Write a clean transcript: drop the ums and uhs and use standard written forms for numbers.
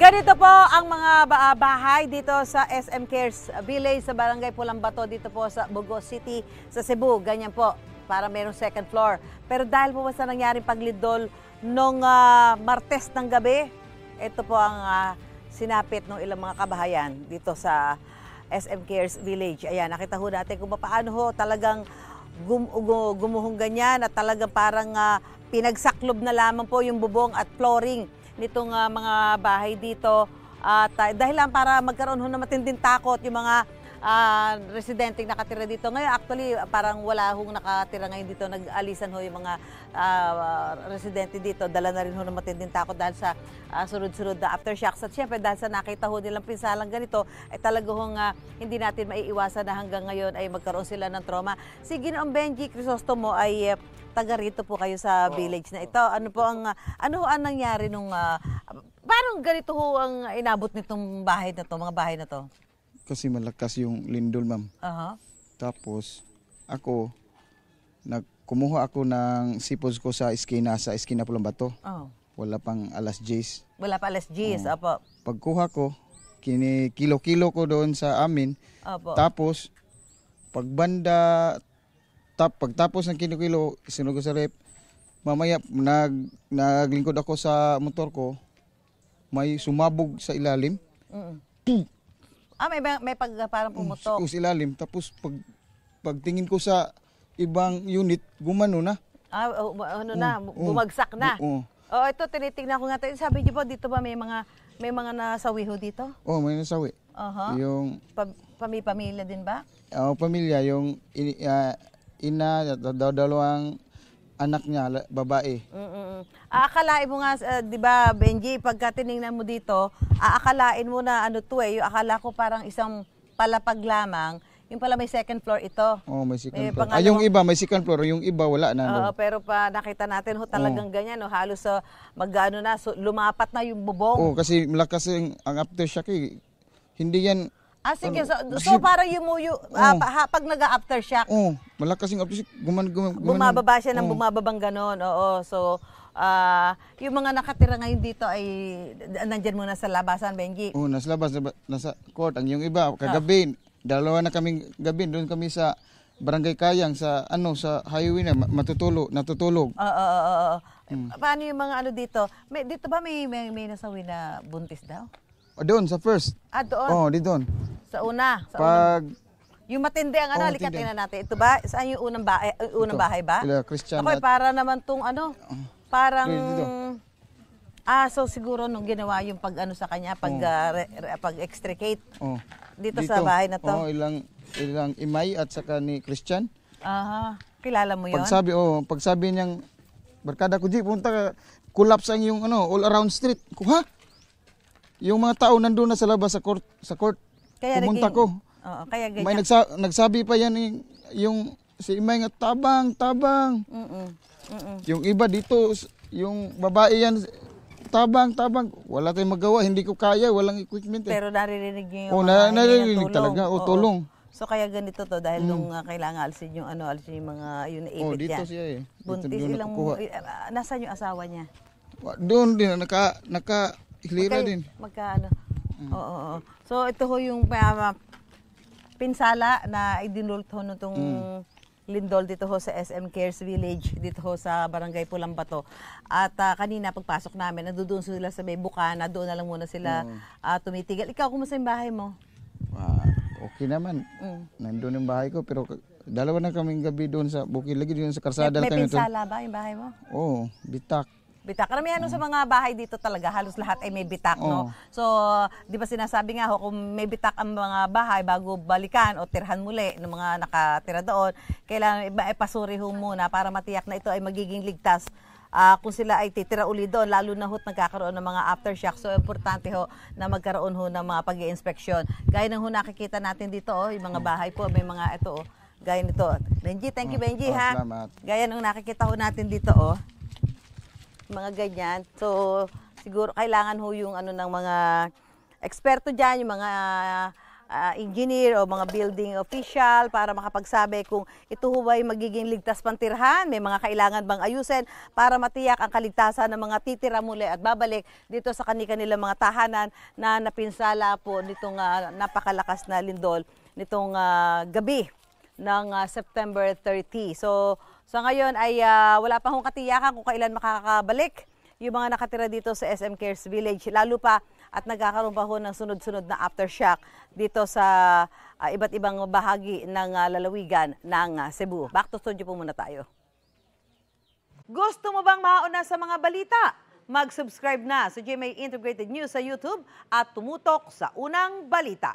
Ganito po ang mga bahay dito sa SM Cares Village sa Barangay Pulambato dito po sa Bugos City sa Cebu. Ganyan po, para mayroong second floor. Pero dahil po sa nangyaring paglindol nung Martes ng gabi, ito po ang sinapit ng ilang mga kabahayan dito sa SM Cares Village. Ayan, nakita ho natin kung paano ho talagang gumuhong ganyan at talagang parang pinagsaklob na lamang po yung bubong at flooring nitong mga bahay dito. At dahil lang para magkaroon ho na matinding takot yung mga residenteng nakatira dito. Ngayon actually parang wala hong nakatira ngayon dito. Nag-alisan ho yung mga residente dito. Dala na rin ho na matinding takot dahil sa sunod-sunod na aftershocks. At syempre dahil sa nakita ho nilang pinsalang ganito, ay talaga hong hindi natin maiiwasan na hanggang ngayon ay magkaroon sila ng trauma. Si Ginoong Benji Crisostomo ay taga rito po kayo sa village na ito. Ano po ang nangyari nung parang ganito ho ang inabot nitong bahay na to, mga bahay na to? Kasi malakas yung lindol, ma'am. Tapos ako kumuha ako ng sipos ko sa eskina Pulambato. Wala pang alas 10. Wala pa alas 10, opo. Pagkuha ko, kilo-kilo ko doon sa amin. Opo. Tapos pagtapos ng kilo-kilo, isinog ko sa rep. Mamaya naglingkod ako sa motor ko. May sumabog sa ilalim. May parang pumutok. Sa ilalim. Tapos pagtingin ko sa ibang unit, gumano na. Bumagsak na. Oh, ito tinitingnan ko nga. Sabi niyo po dito ba may mga nasawi ho dito? May nasawi. Yung pamilya din ba? Pamilya, yung ina, dalawang anak niya, babae. Aakalain mo nga, di ba, Benji, pagka tinignan mo dito, aakalain mo na yung akala ko parang isang palapag lamang, yung pala may second floor ito. May second floor. Yung iba may second floor, yung iba wala na. Pero pa nakita natin talagang ganyan, halos lumapat na yung bubong. Kasi malakas ang aftershock eh. Hindi yan. Sige, so parang yumuyo, pag nag-aftershock. Malakas yung aftershock, bumababa siya ng bumababang ganon. So, yung mga nakatira ngayon dito ay nandyan muna sa labasan, Benji? Nasa labas, nasa court. Ang yung iba, kagabi, dalawa na kaming gabi, doon kami sa Barangay Kayang, sa highway na, natutulog. Paano yung mga dito? Dito ba may nasawi na buntis daw? Doon, sa first. Doon? Doon. Sa una? Yung matindi ang halika tingnan natin. Ito ba? Saan yung unang bahay ba? Christian. Para naman tong parang... so siguro nung ginawa yung sa kanya, pag-extricate. Dito sa bahay na to? Ilang Imay at saka ni Christian. Kilala mo yun? Pagsabi niyang, barkada ko, punta ka, collapse ang yung all around street. Ha? Yung mga tao nandun na sa labas sa court. Kaya pumunta ko. Kaya ganyan. May nagsabi pa yan yung si Imay nga tabang. Yung iba dito, yung babae yan, tabang. Wala tayong magawa, hindi ko kaya, walang equipment. Pero naririnig niyo yung naririnig talaga, tulong. So kaya ganito to dahil nung kailangan alisin yung mga yun naipit dito niya. Siya eh. Buntis nasaan yung asawa niya? Doon din, naka-hilira din. Magkano? Oo. So ito ho yung pinsala na idinulot ho nitong lindol dito ho sa SM Cares Village, dito ho sa Barangay Pulambato. At kanina pagpasok namin, nandoon sila sa may bukana, doon na lang muna sila tumitigil. Ikaw, kumusta yung bahay mo? Okay naman. Nandun yung bahay ko, pero dalawa na kaming gabi doon sa bukid, lagi doon sa karsada. May pinsala ba yung bahay mo? Bitak. Karamihan sa mga bahay dito talaga, halos lahat ay may bitak, no? So, di ba sinasabi nga kung may bitak ang mga bahay bago balikan o tirhan muli ng mga nakatira doon, kailangan ipasuri ho muna para matiyak na ito ay magiging ligtas kung sila ay titira uli doon, lalo na nagkakaroon ng mga aftershock. So, importante na magkaroon ng mga pag-i-inspeksyon. Gaya ng nakikita natin dito, yung mga bahay po, may mga gaya nito. Benji, thank you, Benji, ha? Salamat. Gaya ng nakikita natin dito, mga ganyan. So, siguro kailangan yung ng mga eksperto dyan, yung mga engineer o mga building official para makapagsabi kung ito ho ay magiging ligtas pantirhan, may mga kailangan bang ayusin para matiyak ang kaligtasan ng mga titira muli at babalik dito sa kanilang mga tahanan na napinsala po nitong napakalakas na lindol nitong gabi ng September 30. So sa ngayon ay wala pa hong katiyakan kung kailan makakabalik yung mga nakatira dito sa SM Cares Village, lalo pa at nagkakaroon pa ho ng sunod-sunod na aftershock dito sa iba't ibang bahagi ng lalawigan ng Cebu. Back to studio po muna tayo. Gusto mo bang mauna sa mga balita? Mag-subscribe na sa GMA Integrated News sa YouTube at tumutok sa unang balita.